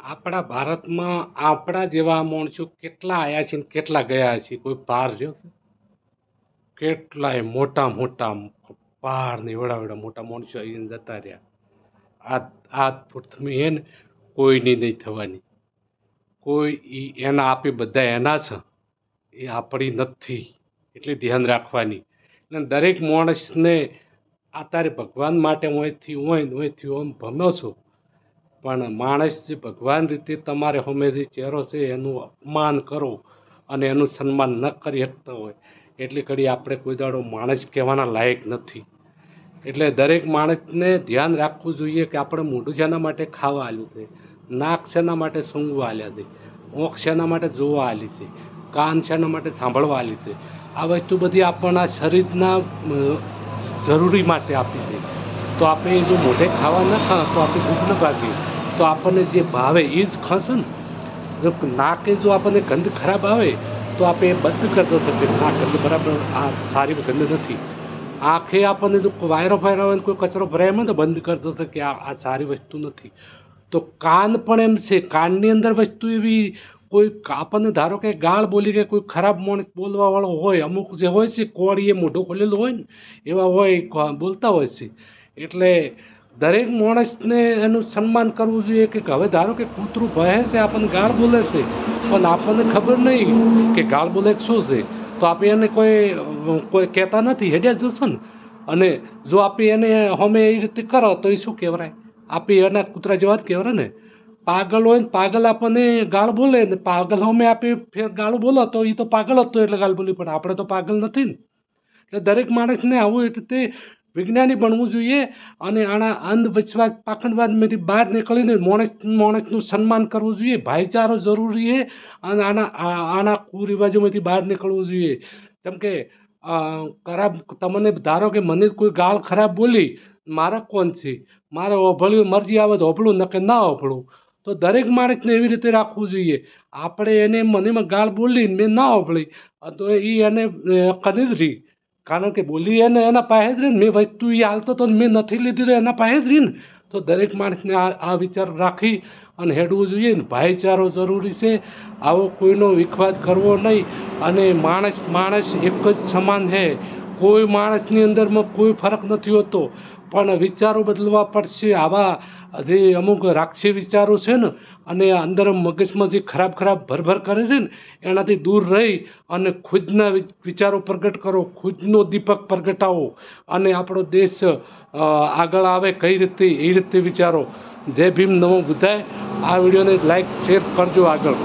આપણા ભારતમાં આપણા જેવા માણસો કેટલા આવ્યા છે ને કેટલા ગયા છે કોઈ પાર રહ્યો છે? કેટલાય મોટા મોટા પાર ને એવડા એવડા મોટા માણસો આવીને જતા રહ્યા. આ આ પૃથ્વી હે ને કોઈની નહીં થવાની. કોઈ એના આપે બધા એના છે, એ આપણી નથી. એટલે ધ્યાન રાખવાની. અને દરેક માણસને અત્યારે ભગવાન માટે ઓયથી ઓમ ભમ્યો છો, પણ માણસ જે ભગવાન રીતે તમારે સામે જે ચહેરો છે એનું અપમાન કરો અને એનું સન્માન ન કરી શકતા હોય એટલે ઘડી આપણે કોઈ દાડો માણસ કહેવાના લાયક નથી. એટલે દરેક માણસને ધ્યાન રાખવું જોઈએ કે આપણે મોઢું શેના માટે ખાવા આલ્યું છે, નાક શેના માટે સૂંઘવા આલ્યા છે, ઓંખ શેના માટે જોવા આલી છે, કાન શેના માટે સાંભળવા આલી છે. આ વસ્તુ બધી આપણના શરીરના જરૂરી માટે આપી છે. તો આપણે જો મોઢે ખાવા ન ખા તો આપણે ભૂખ ન ભાગીએ તો આપણને જે ભાવે એ જ ખાશે ને. જો નાકે જો આપણને ગંધ ખરાબ આવે તો આપણે એ બંધ કરતો હતો કે ના ગંધ બરાબર આ સારી ગંધ નથી. આંખે આપણને જો વાયરો ફાયરો હોય ને કોઈ કચરો ભરાય એમાં તો બંધ કરતો હતો કે આ સારી વસ્તુ નથી. તો કાન પણ એમ છે, કાનની અંદર વસ્તુ એવી કોઈ આપણને ધારો કે ગાળ બોલી કે કોઈ ખરાબ માણસ બોલવાવાળો હોય, અમુક જે હોય છે કોળીએ મોઢું ખોલેલું હોય ને એવા હોય બોલતા હોય છે. એટલે દરેક માણસને એનું સન્માન કરવું જોઈએ કે હવે ધારો કે કૂતરું ભહે છે આપણને ગાળ બોલે છે પણ આપણને ખબર નહીં કે ગાળ બોલે શું છે, તો આપણે એને કોઈ કહેતા નથી, હેડ્યા જશો ને. અને જો આપણે એને અમે એ રીતે કરો તો એ શું કહેવાય? આપણે એના કૂતરા જેવા જ કહેવાય ને. પાગલ હોય ને પાગલ આપણને ગાળ બોલે ને પાગલ અમે આપે ફેર ગાળ બોલો તો એ તો પાગલ હતો એટલે ગાળ બોલી, પણ આપણે તો પાગલ નથી ને. એટલે દરેક માણસને આવું રીતે વિજ્ઞાની બનવું જોઈએ અને આના અંધવિશ્વાસ પાખંડવાદમાંથી બહાર નીકળીને માણસનું સન્માન કરવું જોઈએ. ભાઈચારો જરૂરી છે અને આના કુરિવાજોમાંથી બહાર નીકળવું જોઈએ. કેમ કે ખરાબ તમને ધારો કે મને કોઈ ગાળ ખરાબ બોલી, મારા કોણ છે, મારે ઓભળ્યું મરજી આવે તો ઓભળું નકે ના ઓભળું. તો દરેક માણસને એવી રીતે રાખવું જોઈએ. આપણે એને મને ગાળ બોલી મેં ના ઓભળી તો એ એને કદી જ રહી, કારણ કે બોલી એને એના પાસે જ રહી ને. મેં વસ્તુ એ હાલતો તો મેં નથી લીધી તો એના પાસે જ રહી ને. તો દરેક માણસને આ વિચાર રાખી અને હેડવું જોઈએ ને. ભાઈચારો જરૂરી છે, આવો કોઈનો વિખવાદ કરવો નહીં. અને માણસ એક જ સમાન છે, કોઈ માણસની અંદરમાં કોઈ ફરક નથી હોતો, પણ વિચારો બદલવા પડશે. આવા જે અમુક રાક્ષસી વિચારો છે ને અને અંદર મગજમાં જે ખરાબ ભરભર કરે છે ને એનાથી દૂર રહી અને ખુદના વિચારો પ્રગટ કરો, ખુદનો દીપક પ્રગટાવો અને આપણો દેશ આગળ આવે કઈ રીતે એ રીતે વિચારો. જય ભીમ, નમો બુદ્ધાય. આ વિડીયોને લાઈક શેર કરજો આગળ.